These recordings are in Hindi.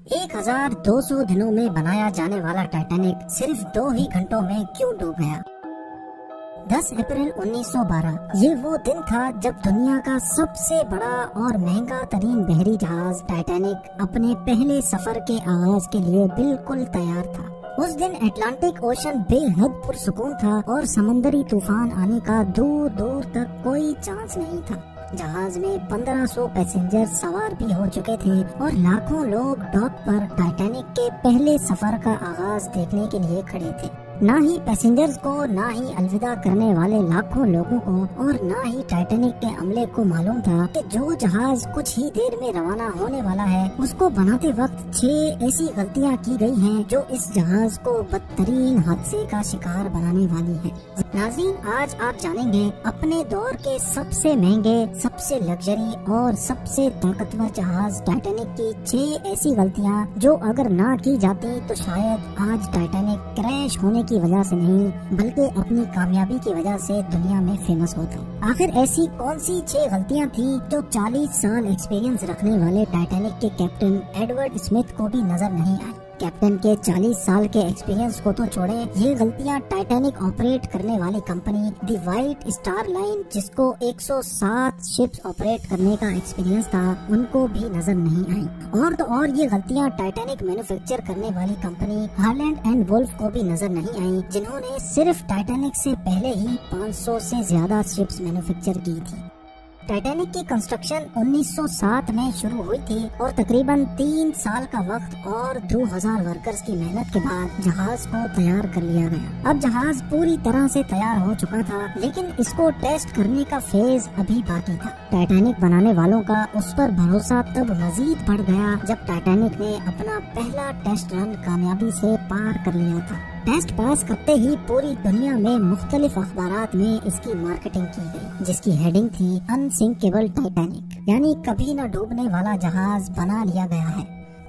1200 दिनों में बनाया जाने वाला टाइटैनिक सिर्फ 2 ही घंटों में क्यों डूब गया? 10 अप्रैल 1912 ये वो दिन था जब दुनिया का सबसे बड़ा और महंगा तरीन बहरी जहाज टाइटैनिक अपने पहले सफर के आगाज के लिए बिल्कुल तैयार था। उस दिन अटलांटिक ओशन बेहद पुरसुकून था और समंदरी तूफान आने का दूर दूर तक कोई चांस नहीं था। जहाज में 1500 पैसेंजर सवार भी हो चुके थे और लाखों लोग डॉक पर टाइटैनिक के पहले सफर का आगाज देखने के लिए खड़े थे। ना ही पैसेंजर्स को, ना ही अलविदा करने वाले लाखों लोगों को और ना ही टाइटैनिक के अमले को मालूम था कि जो जहाज कुछ ही देर में रवाना होने वाला है उसको बनाते वक्त 6 ऐसी गलतियां की गई हैं जो इस जहाज को बदतरीन हादसे का शिकार बनाने वाली है। नाज़रीन, आज आप जानेंगे अपने दौर के सबसे महंगे, सबसे लग्जरी और सबसे ताकतवर जहाज टाइटैनिक की 6 ऐसी गलतियां जो अगर ना की जाती तो शायद आज टाइटैनिक क्रैश होने की वजह से नहीं बल्कि अपनी कामयाबी की वजह से दुनिया में फेमस होता। आखिर ऐसी कौन सी 6 गलतियां थी जो 40 साल एक्सपीरियंस रखने वाले टाइटैनिक के कैप्टन एडवर्ड स्मिथ को भी नजर नहीं आई? कैप्टन के 40 साल के एक्सपीरियंस को तो छोड़े, ये गलतियां टाइटैनिक ऑपरेट करने वाली कंपनी दी व्हाइट स्टार लाइन जिसको 107 शिप्स ऑपरेट करने का एक्सपीरियंस था उनको भी नजर नहीं आई। और तो और ये गलतियां टाइटैनिक मैन्युफैक्चर करने वाली कंपनी हार्लैंड एंड वुल्फ को भी नजर नहीं आई जिन्होंने सिर्फ टाइटैनिक से पहले ही 500 से ज्यादा शिप्स मैन्युफैक्चर की थी। टाइटैनिक की कंस्ट्रक्शन 1907 में शुरू हुई थी और तकरीबन 3 साल का वक्त और 2000 वर्कर्स की मेहनत के बाद जहाज को तैयार कर लिया गया। अब जहाज पूरी तरह से तैयार हो चुका था लेकिन इसको टेस्ट करने का फेज अभी बाकी था। टाइटैनिक बनाने वालों का उस पर भरोसा तब मजीद बढ़ गया जब टाइटैनिक ने अपना पहला टेस्ट रन कामयाबी से पार कर लिया था। टेस्ट पास करते ही पूरी दुनिया में मुख्तलिफ अखबारात में इसकी मार्केटिंग की गई जिसकी हेडिंग थी अनसिंकेबल टाइटैनिक, यानी कभी न डूबने वाला जहाज बना लिया गया है।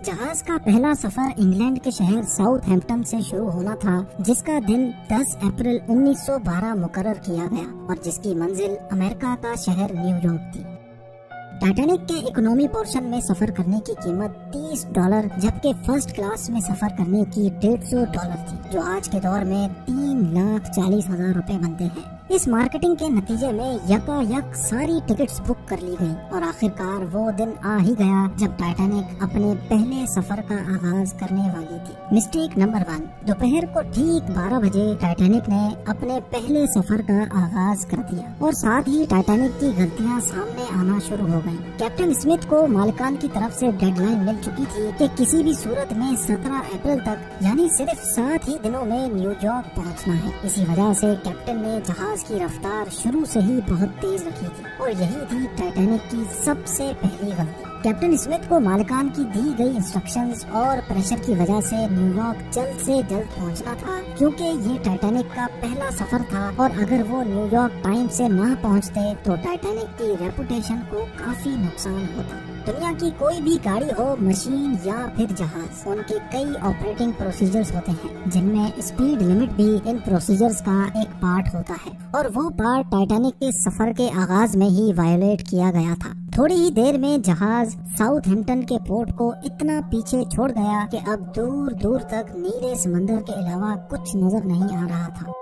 जहाज का पहला सफर इंग्लैंड के शहर साउथहैम्पटन से शुरू होना था जिसका दिन 10 अप्रैल 1912 मुकर्रर किया गया और जिसकी मंजिल अमेरिका का शहर न्यूयॉर्क थी। टाइटैनिक के इकोनॉमी पोर्शन में सफर करने की कीमत $30 जबकि फर्स्ट क्लास में सफर करने की $150 थी जो आज के दौर में 3,40,000 रुपए बनते हैं। इस मार्केटिंग के नतीजे में यकायक सारी टिकट्स बुक कर ली गई और आखिरकार वो दिन आ ही गया जब टाइटैनिक अपने पहले सफर का आगाज करने वाली थी। मिस्टेक नंबर 1, दोपहर को ठीक 12 बजे टाइटैनिक ने अपने पहले सफर का आगाज कर दिया और साथ ही टाइटैनिक की गलतियां सामने आना शुरू हो गयी। कैप्टन स्मिथ को मालिकान की तरफ से डेडलाइन मिल चुकी थी कि किसी भी सूरत में 17 अप्रैल तक यानी सिर्फ 7 ही दिनों में न्यूयॉर्क पहुंचना है। इसी वजह से कैप्टन ने जहाज की रफ्तार शुरू से ही बहुत तेज रखी थी और यही थी टाइटैनिक की सबसे पहली गलती। कैप्टन स्मिथ को मालिकान की दी गई इंस्ट्रक्शंस और प्रेशर की वजह से न्यूयॉर्क जल्द से जल्द पहुंचना था क्योंकि ये टाइटैनिक का पहला सफर था और अगर वो न्यूयॉर्क टाइम से ना पहुंचते तो टाइटैनिक की रेपुटेशन को काफी नुकसान होता। दुनिया की कोई भी गाड़ी हो, मशीन या फिर जहाज, उनके कई ऑपरेटिंग प्रोसीजर्स होते हैं जिनमें स्पीड लिमिट भी इन प्रोसीजर्स का एक पार्ट होता है और वो पार्ट टाइटैनिक के सफर के आगाज में ही वायोलेट किया गया था। थोड़ी ही देर में जहाज साउथहैम्पटन के पोर्ट को इतना पीछे छोड़ गया कि अब दूर दूर तक नीले समंदर के अलावा कुछ नजर नहीं आ रहा था।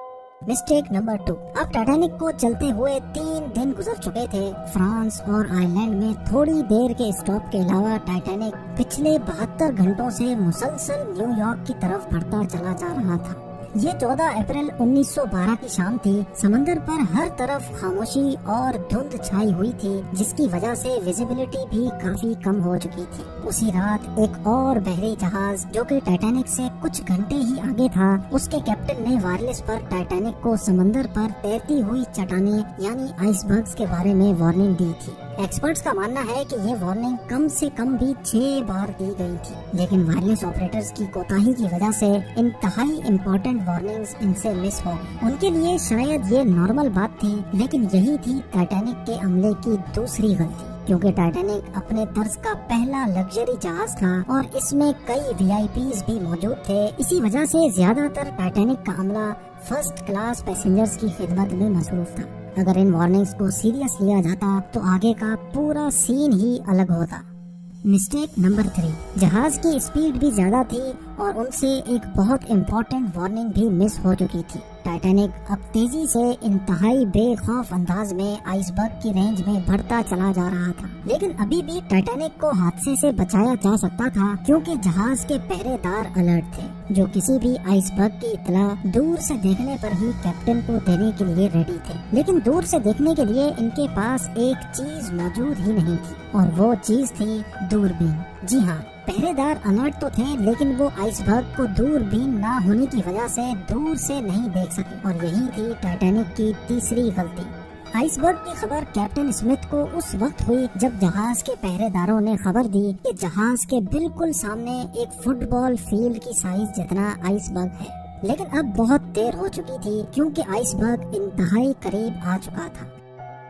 मिस्टेक नंबर 2, अब टाइटैनिक को चलते हुए 3 दिन गुजर चुके थे। फ्रांस और आयरलैंड में थोड़ी देर के स्टॉप के अलावा टाइटैनिक पिछले 72 घंटों से मुसलसल न्यूयॉर्क की तरफ बढ़ता चला जा रहा था। ये 14 अप्रैल 1912 की शाम थी। समंदर पर हर तरफ खामोशी और धुंध छाई हुई थी जिसकी वजह से विजिबिलिटी भी काफी कम हो चुकी थी। उसी रात एक और बहरी जहाज जो कि टाइटैनिक से कुछ घंटे ही आगे था, उसके कैप्टन ने वायरलेस पर टाइटैनिक को समंदर पर तैरती हुई चट्टानें यानी आइसबर्ग्स के बारे में वार्निंग दी थी। एक्सपर्ट्स का मानना है कि ये वार्निंग कम से कम भी 6 बार दी गई थी लेकिन वायरलेस ऑपरेटर्स की कोताही की वजह से इंतहाई इम्पोर्टेंट वार्निंग्स इनसे मिस हो गई। उनके लिए शायद ये नॉर्मल बात थी लेकिन यही थी टाइटैनिक के अमले की दूसरी गलती क्योंकि टाइटैनिक अपने तर्ज का पहला लग्जरी जहाज था और इसमें कई वीआईपीज भी मौजूद थे। इसी वजह से ज्यादातर टाइटैनिक का अमला फर्स्ट क्लास पैसेंजर्स की खिदमत में मसरूफ था। अगर इन वार्निंग्स को सीरियस लिया जाता तो आगे का पूरा सीन ही अलग होता। मिस्टेक नंबर 3, जहाज की स्पीड भी ज्यादा थी और उनसे एक बहुत इम्पोर्टेंट वार्निंग भी मिस हो चुकी थी। टाइटैनिक अब तेजी से इंतहाई बेखौफ अंदाज में आइसबर्ग की रेंज में बढ़ता चला जा रहा था, लेकिन अभी भी टाइटैनिक को हादसे से बचाया जा सकता था क्योंकि जहाज के पहरेदार अलर्ट थे, जो किसी भी आइसबर्ग की इत्तला दूर से देखने पर ही कैप्टन को देने के लिए रेडी थे। लेकिन दूर से देखने के लिए इनके पास एक चीज मौजूद ही नहीं थी और वो चीज थी दूरबीन। जी हाँ, पहरेदार अलर्ट तो थे, लेकिन वो आइसबर्ग को दूरबीन ना होने की वजह से दूर से नहीं देख सके और यही थी टाइटैनिक की तीसरी गलती। आइसबर्ग की खबर कैप्टन स्मिथ को उस वक्त हुई जब जहाज के पहरेदारों ने खबर दी कि जहाज के बिल्कुल सामने एक फुटबॉल फील्ड की साइज जितना आइसबर्ग है। लेकिन अब बहुत देर हो चुकी थी क्योंकि आइसबर्ग इंतहाई करीब आ चुका था।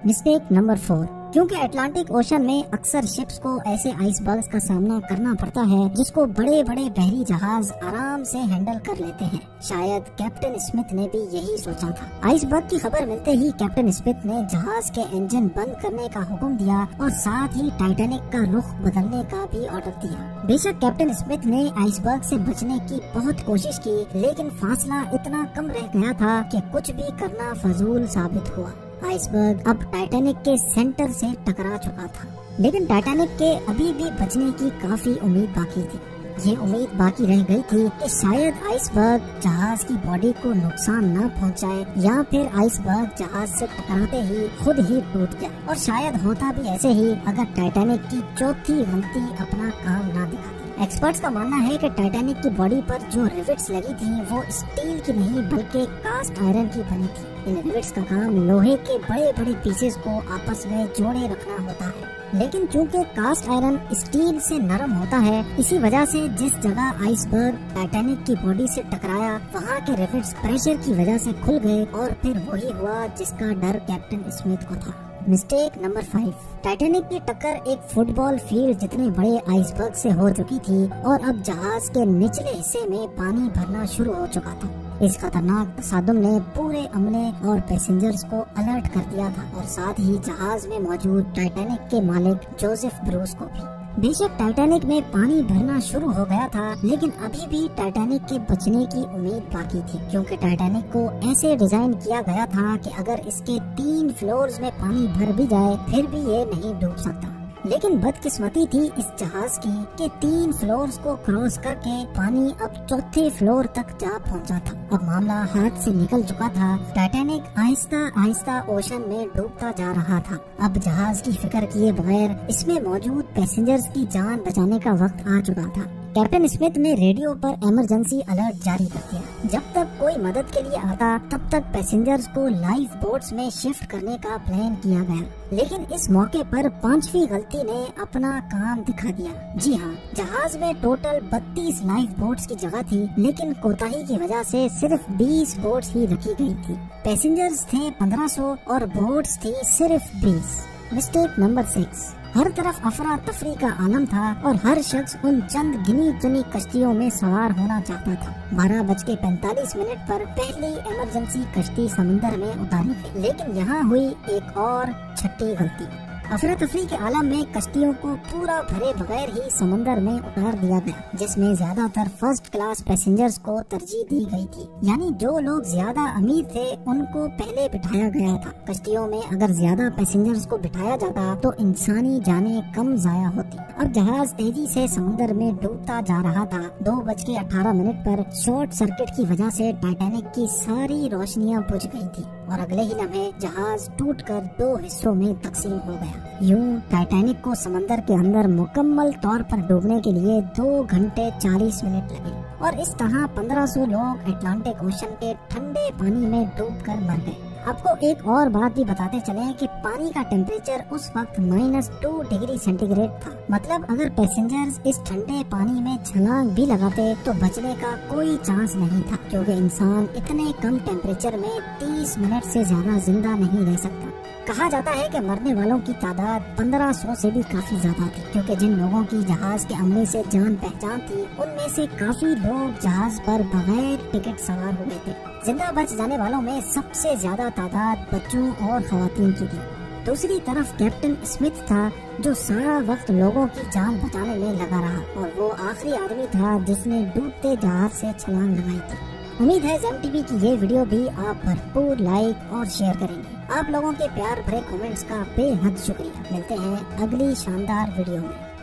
मिस्टेक नंबर 4, क्योंकि अटलांटिक ओशन में अक्सर शिप्स को ऐसे आइसबर्ग्स का सामना करना पड़ता है जिसको बड़े बड़े बहरी जहाज आराम से हैंडल कर लेते हैं। शायद कैप्टन स्मिथ ने भी यही सोचा था। आइसबर्ग की खबर मिलते ही कैप्टन स्मिथ ने जहाज के इंजन बंद करने का हुक्म दिया और साथ ही टाइटैनिक का रुख बदलने का भी ऑर्डर दिया। बेशक कैप्टन स्मिथ ने आइसबर्ग से बचने की बहुत कोशिश की, लेकिन फासला इतना कम रह गया था कि कुछ भी करना फजूल साबित हुआ। आइसबर्ग अब टाइटैनिक के सेंटर से टकरा चुका था, लेकिन टाइटैनिक के अभी भी बचने की काफी उम्मीद बाकी थी। ये उम्मीद बाकी रह गई थी कि शायद आइसबर्ग जहाज की बॉडी को नुकसान न पहुंचाए या फिर आइसबर्ग जहाज से टकराते ही खुद ही टूट जाए। और शायद होता भी ऐसे ही अगर टाइटैनिक की चौथी गलती अपना काम न दिखाती। एक्सपर्ट्स का मानना है कि टाइटैनिक की बॉडी पर जो रिविट्स लगी थी वो स्टील की नहीं बल्कि कास्ट आयरन की बनी थी। इन रिविट्स का काम लोहे के बड़े बड़े पीसेस को आपस में जोड़े रखना होता है, लेकिन चूंकि कास्ट आयरन स्टील से नरम होता है, इसी वजह से जिस जगह आइसबर्ग टाइटैनिक की बॉडी से टकराया वहाँ के रिविट्स प्रेशर की वजह से खुल गए और फिर वही हुआ जिसका डर कैप्टन स्मिथ को था। मिस्टेक नंबर 5, टाइटैनिक की टक्कर एक फुटबॉल फील्ड जितने बड़े आइसबर्ग से हो चुकी थी और अब जहाज के निचले हिस्से में पानी भरना शुरू हो चुका था। इस खतरनाक तसादुम ने पूरे अमले और पैसेंजर्स को अलर्ट कर दिया था और साथ ही जहाज में मौजूद टाइटैनिक के मालिक जोसेफ ब्रूस को भी। बेशक टाइटैनिक में पानी भरना शुरू हो गया था, लेकिन अभी भी टाइटैनिक के बचने की उम्मीद बाकी थी, क्योंकि टाइटैनिक को ऐसे डिजाइन किया गया था कि अगर इसके 3 फ्लोर्स में पानी भर भी जाए फिर भी ये नहीं डूब सकता। लेकिन बदकिस्मती थी इस जहाज की कि 3 फ्लोर्स को क्रॉस करके पानी अब चौथे फ्लोर तक जा पहुंचा था। अब मामला हाथ से निकल चुका था। टाइटैनिक आहिस्ता आहिस्ता ओशन में डूबता जा रहा था। अब जहाज की फिक्र किए बगैर इसमें मौजूद पैसेंजर्स की जान बचाने का वक्त आ चुका था। कैप्टन स्मिथ ने रेडियो पर इमरजेंसी अलर्ट जारी कर दिया। जब तक कोई मदद के लिए आता तब तक पैसेंजर्स को लाइफ बोट्स में शिफ्ट करने का प्लान किया गया, लेकिन इस मौके पर 5वीं गलती ने अपना काम दिखा दिया। जी हाँ, जहाज में टोटल 32 लाइफ बोट्स की जगह थी, लेकिन कोताही की वजह से सिर्फ 20 बोट्स ही रखी गई थी। पैसेंजर्स थे 1500 और बोट्स थी सिर्फ 20। मिस्टेक नंबर 6, हर तरफ अफरा तफरी का आलम था और हर शख्स उन चंद गिनी चुनी कश्तियों में सवार होना चाहता था। 12:45 पर पहली इमरजेंसी कश्ती समुद्र में उतारी गई, लेकिन यहाँ हुई एक और छठी गलती। अफरा तफरी के आलम में कश्तियों को पूरा भरे बगैर ही समंदर में उतार दिया गया, जिसमें ज्यादातर फर्स्ट क्लास पैसेंजर्स को तरजीह दी गई थी। यानी जो लोग ज्यादा अमीर थे उनको पहले बिठाया गया था। कश्तियों में अगर ज्यादा पैसेंजर्स को बिठाया जाता तो इंसानी जानें कम जाया होती। अब जहाज तेजी से समुद्र में डूबता जा रहा था। 2:18 पर शॉर्ट सर्किट की वजह से टाइटैनिक की सारी रोशनियां बुझ गई थी और अगले ही लम्हे जहाज टूटकर 2 हिस्सों में तकसीम हो गया। यूं टाइटैनिक को समंदर के अंदर मुकम्मल तौर पर डूबने के लिए 2 घंटे 40 मिनट लगे और इस तरह 1500 लोग अटलांटिक ओशन के ठंडे पानी में डूबकर मर गए। आपको एक और बात भी बताते चले कि पानी का टेम्परेचर उस वक्त -2 डिग्री सेंटीग्रेड था। मतलब अगर पैसेंजर्स इस ठंडे पानी में छलांग भी लगाते तो बचने का कोई चांस नहीं था, क्योंकि इंसान इतने कम टेम्परेचर में 30 मिनट से ज्यादा जिंदा नहीं रह सकता। कहा जाता है कि मरने वालों की तादाद 1500 से भी काफी ज्यादा थी, क्योंकि जिन लोगों की जहाज के अमले से जान पहचान थी उनमें से काफी लोग जहाज पर बगैर टिकट सवार हुए थे। जिंदा बच जाने वालों में सबसे ज्यादा तादाद बच्चों और खवातीन की थी। दूसरी तरफ कैप्टन स्मिथ था जो सारा वक्त लोगों की जान बचाने में लगा रहा और वो आखिरी आदमी था जिसने डूबते जहाज से छलांग लगाई थी। उम्मीद है जेम टीवी की ये वीडियो भी आप भरपूर लाइक और शेयर करेंगे। आप लोगों के प्यार भरे कमेंट्स का बेहद शुक्रिया। मिलते हैं अगली शानदार वीडियो में।